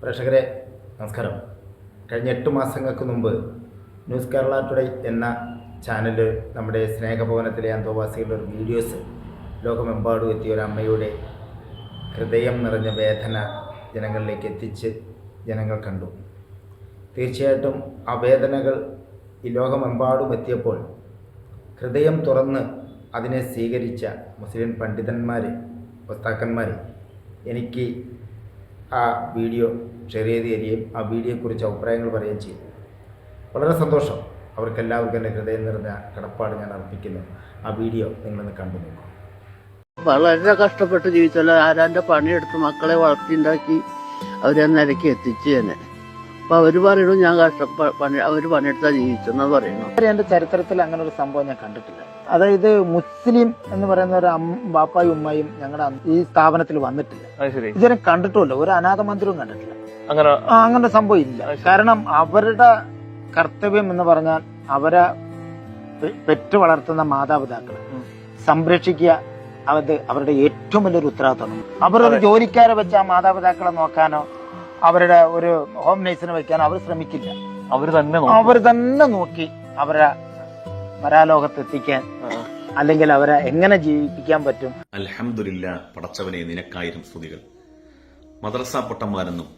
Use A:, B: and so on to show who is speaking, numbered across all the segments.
A: പ്രേക്ഷകരെ നമസ്കാരം. കഴിഞ്ഞ 8 മാസങ്ങൾക്ക് മുമ്പ് ന്യൂസ് കേരള ടുഡേ എന്ന ചാനൽ നമ്മുടെ സ്നേഹഭവനത്തിലെ അന്തോവാസികളുടെ ഒരു വീഡിയോസ് ലോകമെമ്പാടും എത്തിയ ഒരു അമ്മയുടെ ഹൃദയം നിറഞ്ഞ വേദന ജനങ്ങളിലേക്ക് എത്തിച്ച് ജനങ്ങൾ കണ്ടു. തീർച്ചയായിട്ടും ആ വേദനകൾ ഈ ലോകമെമ്പാടും എത്തിയപ്പോൾ ഹൃദയം തുറന്ന് അതിനെ സ്വീകരിച്ച മുസ്ലിം പണ്ഡിതന്മാർ, വക്താക്കന്മാർ എനിക്ക് ആ വീഡിയോ ഷെയർ ചെയ്ത് തരികയും ആ വീഡിയോയെക്കുറിച്ച് അഭിപ്രായങ്ങൾ പറയുകയും ചെയ്തു. വളരെ സന്തോഷം. അവർക്കെല്ലാവർക്കും എൻ്റെ ഹൃദയം നിറഞ്ഞ കടപ്പാട് ഞാൻ അർപ്പിക്കുന്നു. ആ വീഡിയോ നിങ്ങളൊന്ന് കണ്ടു നോക്കും.
B: വളരെ കഷ്ടപ്പെട്ട് ജീവിച്ചല്ലോ. ആരാൻ്റെ പണിയെടുത്ത് മക്കളെ വളർത്തിണ്ടാക്കി അവരെ നിലയ്ക്ക് എത്തിച്ചു തന്നെ. അപ്പൊ അവര് പറയണു ഞാൻ അവര് പണിയെടുത്താ ജീവിച്ചെന്ന് പറയുന്നു.
C: എന്റെ ചരിത്രത്തിൽ അങ്ങനെ ഒരു സംഭവം ഞാൻ കണ്ടിട്ടില്ല. അതായത് മുസ്ലിം എന്ന് പറയുന്ന ഒരു ബാപ്പായും ഉമ്മയും ഞങ്ങളുടെ ഈ സ്ഥാപനത്തിൽ വന്നിട്ടില്ല. ഇതുവരെ കണ്ടിട്ടുമില്ല. ഒരു അനാഥ മന്ദിരവും കണ്ടിട്ടില്ല. അങ്ങനെ സംഭവം ഇല്ല. കാരണം അവരുടെ കർത്തവ്യം എന്ന് പറഞ്ഞാൽ അവരെ പെറ്റു വളർത്തുന്ന മാതാപിതാക്കളെ സംരക്ഷിക്കുക അവരുടെ ഏറ്റവും വലിയൊരു ഉത്തരവാദിത്തമാണ്. അവരൊരു ജോലിക്കാരെ വെച്ച് ആ മാതാപിതാക്കളെ നോക്കാനോ അവരുടെ ഒരു ഹോം നേഴ്സിനെ വെക്കാനോ അവർ ശ്രമിക്കില്ല. അവർ തന്നെ നോക്കി അവരെ പരാലോകത്ത് എത്തിക്കാൻ, അല്ലെങ്കിൽ അവരെ എങ്ങനെ ജീവിപ്പിക്കാൻ പറ്റും.
D: അൽഹംദുലില്ലാ, പടച്ചവനെ നിനക്കായിരം സ്തുതികൾ. മദ്രസ പൊട്ടന്മാരെന്നും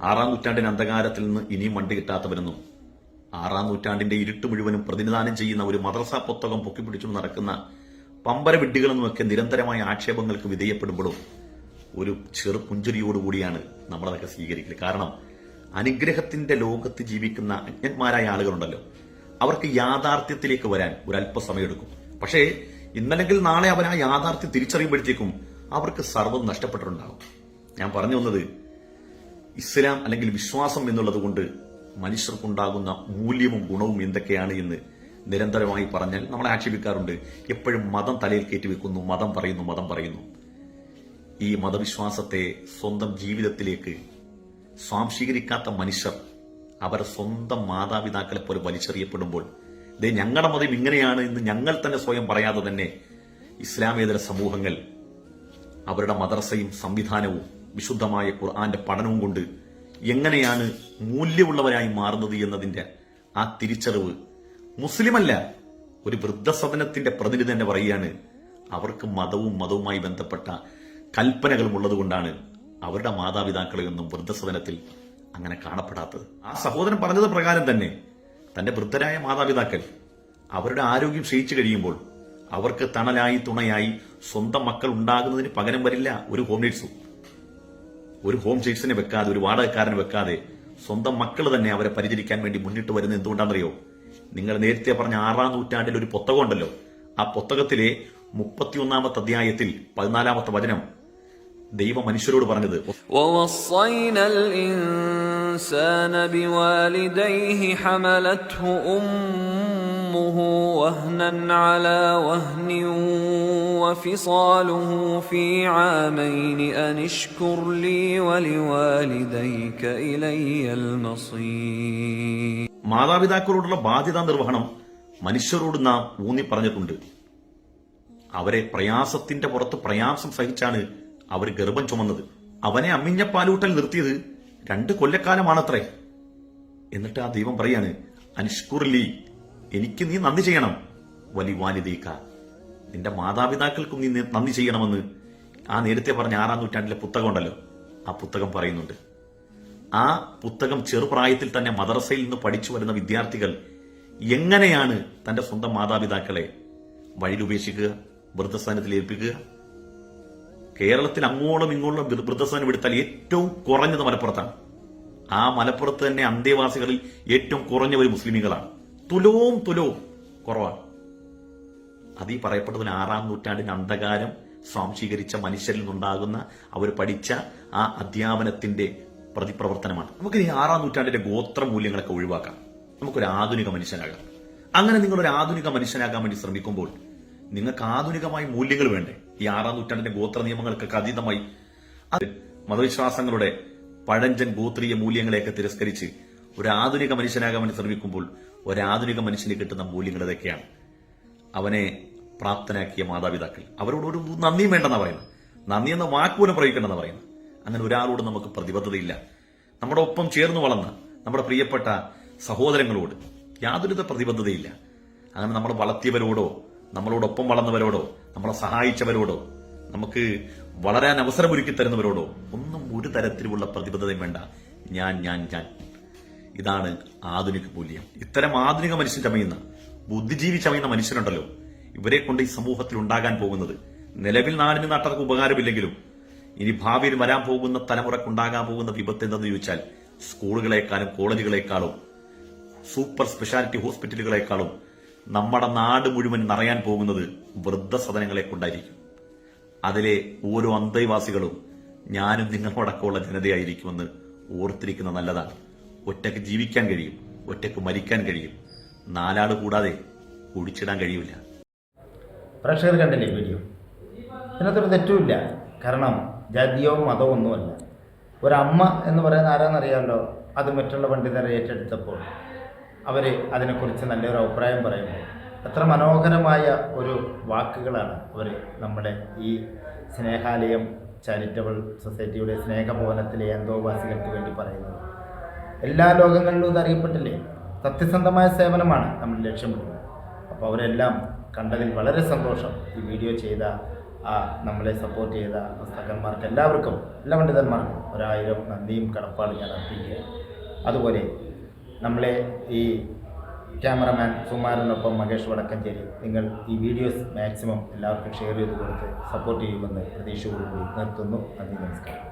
D: 6-ാം നൂറ്റാണ്ടിന്റെ അന്ധകാരത്തിൽ നിന്ന് ഇനിയും വണ്ടി കിട്ടാത്തവരെന്നും 6-ാം നൂറ്റാണ്ടിന്റെ ഇരുട്ട് മുഴുവനും പ്രതിനിധാനം ചെയ്യുന്ന ഒരു മദ്രസ പുസ്തകം പൊക്കിപ്പിടിച്ചു നടക്കുന്ന പമ്പര വിഡ്ഢികളെന്നുമൊക്കെ നിരന്തരമായ ആക്ഷേപങ്ങൾക്ക് വിധേയപ്പെടുമ്പോഴും ഒരു ചെറു പുഞ്ചിരിയോടുകൂടിയാണ് നമ്മളതൊക്കെ സ്വീകരിക്കൽ. കാരണം അനുഗ്രഹത്തിന്റെ ലോകത്ത് ജീവിക്കുന്ന അജ്ഞന്മാരായ ആളുകളുണ്ടല്ലോ, അവർക്ക് യാഥാർത്ഥ്യത്തിലേക്ക് വരാൻ ഒരല്പസമയമെടുക്കും. പക്ഷേ ഇന്നല്ലെങ്കിൽ നാളെ അവർ ആ യാഥാർത്ഥ്യം തിരിച്ചറിയുമ്പോഴത്തേക്കും അവർക്ക് സർവ്വം നഷ്ടപ്പെട്ടിട്ടുണ്ടാകും. ഞാൻ പറഞ്ഞു വന്നത്, ഇസ്ലാം അല്ലെങ്കിൽ വിശ്വാസം എന്നുള്ളത് കൊണ്ട് മനുഷ്യർക്കുണ്ടാകുന്ന മൂല്യവും ഗുണവും എന്തൊക്കെയാണ് എന്ന് നിരന്തരമായി പറഞ്ഞാൽ നമ്മളെ ആക്ഷേപിക്കാറുണ്ട്. എപ്പോഴും മതം തലയിൽ കയറ്റിവെക്കുന്നു, മതം പറയുന്നു. ഈ മതവിശ്വാസത്തെ സ്വന്തം ജീവിതത്തിലേക്ക് സ്വാംശീകരിക്കാത്ത മനുഷ്യർ അവരെ സ്വന്തം മാതാപിതാക്കളെ പോലെ വലിച്ചെറിയപ്പെടുമ്പോൾ, ഞങ്ങളുടെ മതം ഇങ്ങനെയാണ് എന്ന് ഞങ്ങൾ തന്നെ സ്വയം പറയാതെ തന്നെ ഇസ്ലാമേതര സമൂഹങ്ങൾ അവരുടെ മദ്രസയും സംവിധാനവും വിശുദ്ധമായ ഖുർആന്റെ പഠനവും കൊണ്ട് എങ്ങനെയാണ് മൂല്യമുള്ളവരായി മാറുന്നത് എന്നതിന്റെ ആ തിരിച്ചറിവ് മുസ്ലിമല്ല, ഒരു വൃദ്ധസദനത്തിന്റെ പ്രതിനിധി തന്നെ പറയുകയാണ്. അവർക്ക് മതവുമായി ബന്ധപ്പെട്ട കൽപ്പനകളും ഉള്ളതുകൊണ്ടാണ് അവരുടെ മാതാപിതാക്കളെയൊന്നും വൃദ്ധസദനത്തിൽ അങ്ങനെ കാണപ്പെടാത്തത്. ആ സഹോദരൻ പറഞ്ഞത് പ്രകാരം തന്നെ തന്റെ വൃദ്ധരായ മാതാപിതാക്കൾ അവരുടെ ആരോഗ്യം ക്ഷയിച്ചു കഴിയുമ്പോൾ അവർക്ക് തണലായി തുണയായി സ്വന്തം മക്കൾ ഉണ്ടാകുന്നതിന് പകരം വരില്ല ഒരു ഹോം നേഴ്സും. ഒരു ഹോം നേഴ്സിനെ വെക്കാതെ, ഒരു വാടകക്കാരനെ വെക്കാതെ സ്വന്തം മക്കൾ തന്നെ അവരെ പരിചരിക്കാൻ വേണ്ടി മുന്നിട്ട് വരുന്നത് എന്തുകൊണ്ടാണെന്നറിയോ? നിങ്ങൾ നേരത്തെ പറഞ്ഞ 6-ാം നൂറ്റാണ്ടിൽ ഒരു പുസ്തകം ഉണ്ടല്ലോ, ആ പുസ്തകത്തിലെ 31-ാമത്തെ അധ്യായത്തിൽ 14-ാമത്തെ വചനം ദൈവ മനുഷ്യരോട് പറഞ്ഞത്,
E: الإنسان بوالديه حملته أمه وهنا على وهن وفصاله في عامين أن اشكر لي ولوالديك إلي المصير.
D: മാതാപിതാക്കളോടുള്ള ബാധ്യതാ നിർവഹണം മനുഷ്യരോട് നാം ഊന്നി പറഞ്ഞിട്ടുണ്ട്. അവരെ പ്രയാസത്തിന്റെ പുറത്ത് പ്രയാസം സഹിച്ചാണ് അവർ ഗർഭം ചുമന്നത്. അവനെ അമ്മിഞ്ഞ പാലൂട്ടൽ നിർത്തിയത് 2 കൊല്ലക്കാലമാണത്രേ. എന്നിട്ട് ആ ദൈവം പറയാണ്, അനിഷ്കുർലി, എനിക്ക് നീ നന്ദി ചെയ്യണം, വലി വാലിദീക, നിന്റെ മാതാപിതാക്കൾക്കും നീ നന്ദി ചെയ്യണമെന്ന് ആ നേരത്തെ പറഞ്ഞ 6-ാം നൂറ്റാണ്ടിലെ പുസ്തകം ഉണ്ടല്ലോ, ആ പുസ്തകം പറയുന്നുണ്ട്. ആ പുസ്തകം ചെറുപ്രായത്തിൽ തന്നെ മദ്രസയിൽ നിന്ന് പഠിച്ചു വരുന്ന വിദ്യാർത്ഥികൾ എങ്ങനെയാണ് തന്റെ സ്വന്തം മാതാപിതാക്കളെ വഴിയിലുപേക്ഷിക്കുക, വൃദ്ധസ്ഥാനത്തിൽ ഏൽപ്പിക്കുക. കേരളത്തിൽ അങ്ങോളം ഇങ്ങോളം വൃദ്ധസ്ഥാനം എടുത്താൽ ഏറ്റവും കുറഞ്ഞത് മലപ്പുറത്താണ്. ആ മലപ്പുറത്ത് തന്നെ അന്തേവാസികളിൽ ഏറ്റവും കുറഞ്ഞവർ മുസ്ലിമുകളാണ്. തുലവും കുറവാണ്. അത് ഈ പറയപ്പെടുന്ന 6-ാം നൂറ്റാണ്ടിന്റെ അന്ധകാരം സ്വാംശീകരിച്ച മനുഷ്യരിൽ നിന്നുണ്ടാകുന്ന അവർ പഠിച്ച ആ അധ്യാപനത്തിന്റെ പ്രതിപ്രവർത്തനമാണ്. നമുക്ക് ഈ 6-ാം നൂറ്റാണ്ടിന്റെ ഗോത്ര മൂല്യങ്ങളൊക്കെ ഒഴിവാക്കാം. നമുക്കൊരു ആധുനിക മനുഷ്യനാകാം. അങ്ങനെ നിങ്ങളൊരു ആധുനിക മനുഷ്യനാകാൻ വേണ്ടി ശ്രമിക്കുമ്പോൾ നിങ്ങൾക്ക് ആധുനികമായ മൂല്യങ്ങൾ വേണ്ടേ? ഈ 6-ാം നൂറ്റാണ്ടിന്റെ ഗോത്ര നിയമങ്ങൾക്കൊക്കെ അതീതമായി അത് മതവിശ്വാസങ്ങളുടെ പഴഞ്ചൻ ഗോത്രീയ മൂല്യങ്ങളെയൊക്കെ തിരസ്കരിച്ച് ഒരു ആധുനിക മനുഷ്യനാകാൻ വേണ്ടി ശ്രമിക്കുമ്പോൾ ഒരാധുനിക മനുഷ്യന് കിട്ടുന്ന മൂല്യങ്ങൾ ഇതൊക്കെയാണ്. അവനെ പ്രാപ്തനാക്കിയ മാതാപിതാക്കൾ, അവരോട് ഒരു നന്ദിയും വേണ്ടെന്നാ പറയുന്നത്. നന്ദി എന്ന വാക്കുപോലും പ്രയോഗിക്കണമെന്നാ പറയുന്നത്. അങ്ങനെ ഒരാളോട് നമുക്ക് പ്രതിബദ്ധതയില്ല. നമ്മുടെ ഒപ്പം ചേർന്ന് വളർന്ന നമ്മുടെ പ്രിയപ്പെട്ട സഹോദരങ്ങളോട് യാതൊരുവിധ പ്രതിബദ്ധതയില്ല. അങ്ങനെ നമ്മൾ വളർത്തിയവരോടോ നമ്മളോടൊപ്പം വളർന്നവരോടോ നമ്മളെ സഹായിച്ചവരോടോ നമുക്ക് വളരാൻ അവസരമൊരുക്കി തരുന്നവരോടോ ഒന്നും ഒരു തരത്തിലുമുള്ള പ്രതിബദ്ധതയും വേണ്ട. ഞാൻ. ഇതാണ് ആധുനിക മൂല്യം. ഇത്തരം ആധുനിക മനുഷ്യൻ ചമയുന്ന, ബുദ്ധിജീവി ചമയുന്ന മനുഷ്യരുണ്ടല്ലോ, ഇവരെ കൊണ്ട് ഈ സമൂഹത്തിൽ ഉണ്ടാകാൻ പോകുന്നത് നിലവിൽ നാടിന് നാട്ടർക്ക് ഉപകാരമില്ലെങ്കിലും ഇനി ഭാവിയിൽ വരാൻ പോകുന്ന തലമുറക്കുണ്ടാകാൻ പോകുന്ന വിപത്ത് എന്തെന്ന് ചോദിച്ചാൽ സ്കൂളുകളെക്കാളും കോളേജുകളെക്കാളും സൂപ്പർ സ്പെഷ്യാലിറ്റി ഹോസ്പിറ്റലുകളെക്കാളും നമ്മുടെ നാട് മുഴുവൻ നിറയാൻ പോകുന്നത് വൃദ്ധസദനങ്ങളെ കൊണ്ടായിരിക്കും. അതിലെ ഓരോ അന്തേവാസികളും ഞാനും നിങ്ങളോടൊക്കെയുള്ള ജനതയായിരിക്കുമെന്ന് ഓർത്തിരിക്കുന്നത് നല്ലതാണ്. ഒറ്റയ്ക്ക് ജീവിക്കാൻ കഴിയും, ഒറ്റയ്ക്ക് മരിക്കാൻ കഴിയും, നാലാള് കൂടാതെ കുടിച്ചിടാൻ കഴിയില്ല.
A: പ്രേക്ഷകർ കണ്ടില്ലേ വീഡിയോ? ഇതിനകത്തൊരു തെറ്റുമില്ല. കാരണം ജാതിയോ മതമോ ഒന്നുമല്ല. ഒരമ്മ എന്ന് പറയുന്ന ആരാന്നറിയാമല്ലോ. അത് മറ്റുള്ള പണ്ഡിതരെ ഏറ്റെടുത്തപ്പോൾ അവർ അതിനെക്കുറിച്ച് നല്ലൊരു അഭിപ്രായം പറയുമ്പോൾ എത്ര മനോഹരമായ ഒരു വാക്കുകളാണ് അവർ നമ്മുടെ ഈ സ്നേഹാലയം ചാരിറ്റബിൾ സൊസൈറ്റിയുടെ സ്നേഹഭവനത്തിലെ അന്തോവാസികൾക്ക് വേണ്ടി പറയുന്നത്. എല്ലാ ലോകങ്ങളിലും ഇത് അറിയപ്പെട്ടില്ലേ? സത്യസന്ധമായ സേവനമാണ് നമ്മൾ ലക്ഷ്യമിടുന്നത്. അപ്പോൾ അവരെല്ലാം കണ്ടതിൽ വളരെ സന്തോഷം. ഈ വീഡിയോ ചെയ്ത നമ്മളെ സപ്പോർട്ട് ചെയ്ത പുസ്തകന്മാർക്ക് എല്ലാവർക്കും, എല്ലാ പണ്ഡിതന്മാർക്കും 1000 നന്ദിയും കടപ്പാടും ഞാൻ അർപ്പിക്കുക. അതുപോലെ നമ്മളെ ഈ ക്യാമറമാൻ സുമാരനൊപ്പം മഹേഷ് വടക്കഞ്ചേരി, നിങ്ങൾ ഈ വീഡിയോസ് മാക്സിമം എല്ലാവർക്കും ഷെയർ ചെയ്ത് കൊടുത്ത് സപ്പോർട്ട് ചെയ്യുമെന്ന് പ്രതീക്ഷയോടുകൂടി നിർത്തുന്നു. നന്ദി, നമസ്കാരം.